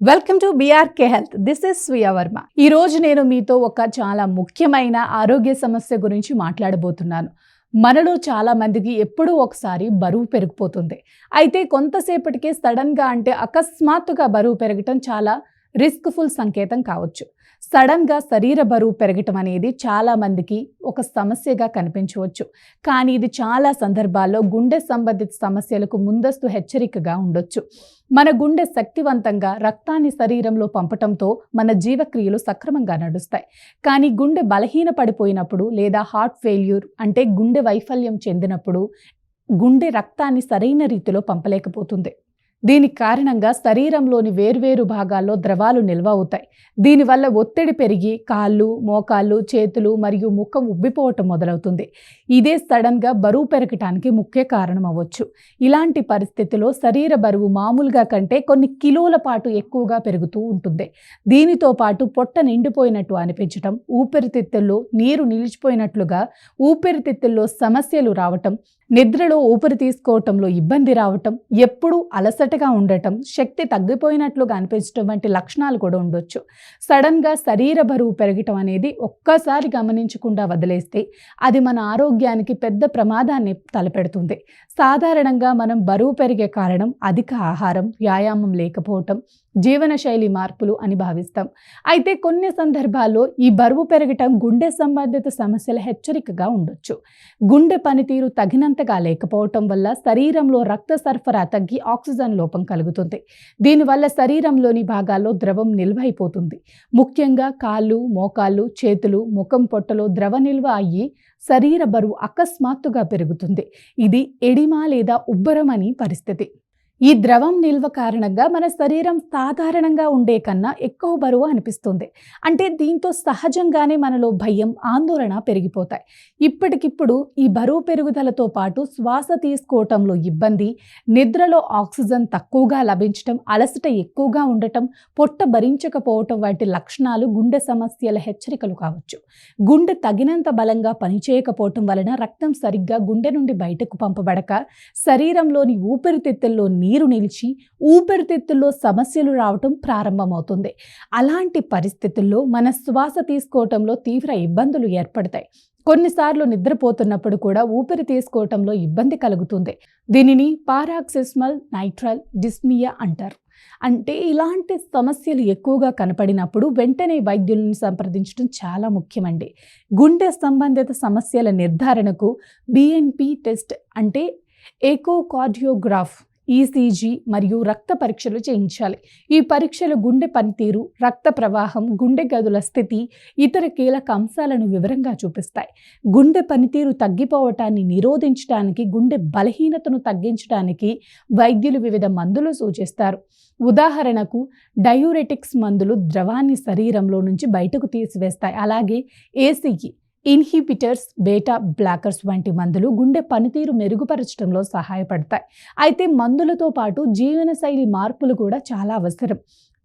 Welcome to BRK health. This is స్వీయ వర్మ. ఈ రోజు నేను మీతో ఒక చాలా ముఖ్యమైన ఆరోగ్య సమస్య గురించి మాట్లాడబోతున్నాను. మనలో చాలా మందికి ఎప్పుడూ ఒకసారి బరువు పెరిగిపోతుంది. అయితే కొంతసేపటికే సడన్గా అంటే అకస్మాత్తుగా బరువు పెరగటం చాలా రిస్క్ఫుల్ సంకేతం కావచ్చు. సడన్గా శరీర బరువు పెరగటం అనేది చాలా మందికి ఒక సమస్యగా కనిపించవచ్చు. కానీ ఇది చాలా సందర్భాల్లో గుండె సంబంధిత సమస్యలకు ముందస్తు హెచ్చరికగా ఉండొచ్చు. మన గుండె శక్తివంతంగా రక్తాన్ని శరీరంలో పంపటంతో మన జీవక్రియలు సక్రమంగా నడుస్తాయి. కానీ గుండె బలహీన పడిపోయినప్పుడు లేదా హార్ట్ ఫెయిల్యూర్ అంటే గుండె వైఫల్యం చెందినప్పుడు గుండె రక్తాన్ని సరైన రీతిలో పంపలేకపోతుంది. దీనికి కారణంగా శరీరంలోని వేర్వేరు భాగాల్లో ద్రవాలు నిల్వ అవుతాయి. దీనివల్ల ఒత్తిడి పెరిగి కాళ్ళు, మోకాళ్ళు, చేతులు మరియు ముఖం ఉబ్బిపోవటం మొదలవుతుంది. ఇదే సడన్గా బరువు పెరగటానికి ముఖ్య కారణం అవ్వచ్చు. ఇలాంటి పరిస్థితిలో శరీర బరువు మామూలుగా కంటే కొన్ని కిలోల పాటు ఎక్కువగా పెరుగుతూ ఉంటుంది. దీనితో పాటు పొట్ట నిండిపోయినట్టు అనిపించటం, ఊపిరితిత్తుల్లో నీరు నిలిచిపోయినట్లుగా, ఊపిరితిత్తుల్లో సమస్యలు రావటం, నిద్రలో ఊపిరి తీసుకోవటంలో ఇబ్బంది రావటం, ఎప్పుడూ అలసటగా ఉండటం, శక్తి తగ్గిపోయినట్లుగా అనిపించడం వంటి లక్షణాలు కూడా ఉండొచ్చు. సడన్గా శరీర బరువు పెరగటం అనేది ఒక్కసారి గమనించకుండా వదిలేస్తే అది మన ఆరోగ్యానికి పెద్ద ప్రమాదాన్ని తలపెడుతుంది. సాధారణంగా మనం బరువు పెరిగే కారణం అధిక ఆహారం, వ్యాయామం లేకపోవటం, జీవనశైలి మార్పులు అని భావిస్తాం. అయితే కొన్ని సందర్భాల్లో ఈ బరువు పెరగటం గుండె సంబంధిత సమస్యల హెచ్చరికగా ఉండొచ్చు. గుండె పనితీరు తగినంతగా లేకపోవటం వల్ల శరీరంలో రక్త సరఫరా తగ్గి ఆక్సిజన్ లోపం కలుగుతుంది. దీనివల్ల శరీరంలోని భాగాల్లో ద్రవం నిల్వైపోతుంది. ముఖ్యంగా కాళ్ళు, మోకాళ్ళు, చేతులు, ముఖం పొట్టలో ద్రవ నిల్వ అయ్యి శరీర బరువు అకస్మాత్తుగా పెరుగుతుంది. ఇది ఎడిమా లేదా ఉబ్బరం అని పరిస్థితి. ఈ ద్రవం నిల్వ కారణంగా మన శరీరం సాధారణంగా ఉండే కన్నా ఎక్కువ బరువు అనిపిస్తుంది. అంటే దీంతో సహజంగానే మనలో భయం, ఆందోళన పెరిగిపోతాయి. ఇప్పటికిప్పుడు ఈ బరువు పెరుగుదలతో పాటు శ్వాస తీసుకోవటంలో ఇబ్బంది, నిద్రలో ఆక్సిజన్ తక్కువగా లభించటం, అలసట ఎక్కువగా ఉండటం, పొట్ట భరించకపోవటం వంటి లక్షణాలు గుండె సమస్యల హెచ్చరికలు కావచ్చు. గుండె తగినంత బలంగా పనిచేయకపోవటం వలన రక్తం సరిగ్గా గుండె నుండి బయటకు పంపబడక శరీరంలోని ఊపిరితిత్తుల్లో నీరు నిలిచి ఊపిరితిత్తుల్లో సమస్యలు రావటం ప్రారంభమవుతుంది. అలాంటి పరిస్థితుల్లో మన శ్వాస తీసుకోవటంలో తీవ్ర ఇబ్బందులు ఏర్పడతాయి. కొన్నిసార్లు నిద్రపోతున్నప్పుడు కూడా ఊపిరి తీసుకోవటంలో ఇబ్బంది కలుగుతుంది. దీనిని పారాక్సిస్మల్ నైట్రల్ డిస్మియా అంటారు. అంటే ఇలాంటి సమస్యలు ఎక్కువగా కనపడినప్పుడు వెంటనే వైద్యులను సంప్రదించడం చాలా ముఖ్యమండి. గుండె సంబంధిత సమస్యల నిర్ధారణకు బిఎన్పి టెస్ట్ అంటే ఎకోకార్డియోగ్రాఫ్, ఈసీజీ మరియు రక్త పరీక్షలు చేయించాలి. ఈ పరీక్షలు గుండె పనితీరు, రక్త ప్రవాహం, గుండె గదుల స్థితి, ఇతర కీలక అంశాలను వివరంగా చూపిస్తాయి. గుండె పనితీరు తగ్గిపోవటాన్ని నిరోధించడానికి, గుండె బలహీనతను తగ్గించడానికి వైద్యులు వివిధ మందులు సూచిస్తారు. ఉదాహరణకు డయూరెటిక్స్ మందులు ద్రవాన్ని శరీరంలో నుంచి బయటకు తీసివేస్తాయి. అలాగే ఏసీఈ ఇన్హిబిటర్స్, బీటా బ్లాకర్స్ వంటి మందులు గుండె పనితీరు మెరుగుపరచడంలో సహాయపడతాయి. అయితే మందులతో పాటు జీవనశైలి మార్పులు కూడా చాలా అవసరం.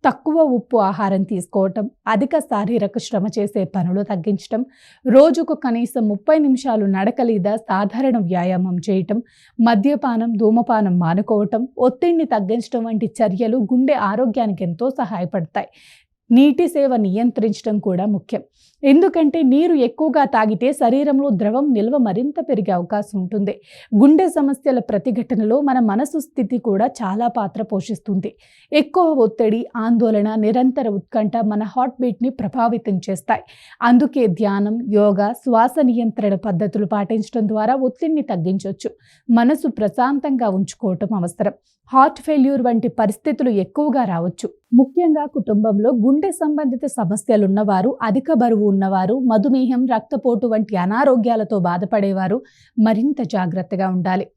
తక్కువ ఉప్పు ఆహారం తీసుకోవటం, అధిక శారీరక శ్రమ చేసే పనులు తగ్గించటం, రోజుకు కనీసం 30 నిమిషాలు నడక లేదా సాధారణ వ్యాయామం చేయటం, మద్యపానం, ధూమపానం మానుకోవటం, ఒత్తిడిని తగ్గించడం వంటి చర్యలు గుండె ఆరోగ్యానికి ఎంతో సహాయపడతాయి. నీటి సేవ నియంత్రించడం కూడా ముఖ్యం. ఎందుకంటే నీరు ఎక్కువగా తాగితే శరీరంలో ద్రవం నిల్వ మరింత పెరిగే అవకాశం ఉంటుంది. గుండె సమస్యల ప్రతిఘటనలో మన మనసు స్థితి కూడా చాలా పాత్ర పోషిస్తుంది. ఎక్కువ ఒత్తిడి, ఆందోళన, నిరంతర ఉత్కంఠ మన హార్ట్ బీట్ని ప్రభావితం చేస్తాయి. అందుకే ధ్యానం, యోగా, శ్వాస నియంత్రణ పద్ధతులు పాటించడం ద్వారా ఒత్తిడిని తగ్గించవచ్చు. మనసు ప్రశాంతంగా ఉంచుకోవటం అవసరం. హార్ట్ ఫెయిల్యూర్ వంటి పరిస్థితులు ఎక్కువగా రావచ్చు. ముఖ్యంగా కుటుంబంలో గుండె సంబంధిత సమస్యలున్నవారు, అధిక బరువు ఉన్నవారు, మధుమేహం, రక్తపోటు వంటి అనారోగ్యాలతో బాధపడేవారు మరింత జాగ్రత్తగా ఉండాలి.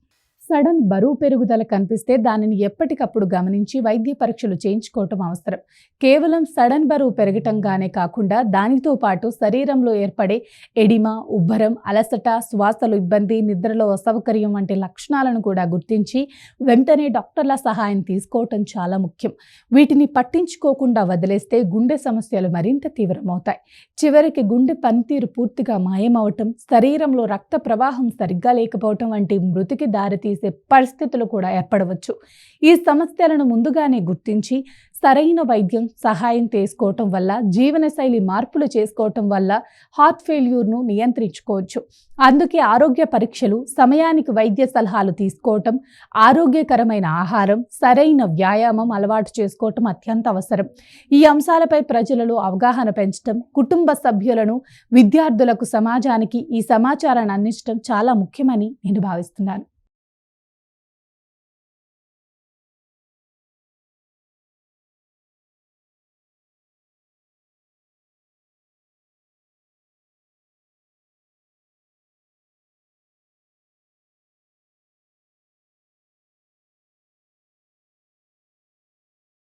సడన్ బరువు పెరుగుదల కనిపిస్తే దానిని ఎప్పటికప్పుడు గమనించి వైద్య పరీక్షలు చేయించుకోవటం అవసరం. కేవలం సడన్ బరువు పెరగటంగానే కాకుండా దానితో పాటు శరీరంలో ఏర్పడే ఎడిమా, ఉబ్బరం, అలసట, శ్వాసలో ఇబ్బంది, నిద్రలో అసౌకర్యం వంటి లక్షణాలను కూడా గుర్తించి వెంటనే డాక్టర్ల సహాయం తీసుకోవటం చాలా ముఖ్యం. వీటిని పట్టించుకోకుండా వదిలేస్తే గుండె సమస్యలు మరింత తీవ్రమవుతాయి. చివరికి గుండె పనితీరు పూర్తిగా మాయమవటం, శరీరంలో రక్త ప్రవాహం సరిగ్గా లేకపోవటం వంటి మృతికి దారితీసే చేసే పరిస్థితులు కూడా ఏర్పడవచ్చు. ఈ సమస్యలను ముందుగానే గుర్తించి సరైన వైద్యం సహాయం తీసుకోవటం వల్ల, జీవనశైలి మార్పులు చేసుకోవటం వల్ల హార్ట్ ఫెయిల్యూర్ను నియంత్రించుకోవచ్చు. అందుకే ఆరోగ్య పరీక్షలు, సమయానికి వైద్య సలహాలు తీసుకోవటం, ఆరోగ్యకరమైన ఆహారం, సరైన వ్యాయామం అలవాటు చేసుకోవటం అత్యంత అవసరం. ఈ అంశాలపై ప్రజలలో అవగాహన పెంచడం, కుటుంబ సభ్యులను, విద్యార్థులకు, సమాజానికి ఈ సమాచారాన్ని అందించడం చాలా ముఖ్యమని నేను భావిస్తున్నాను.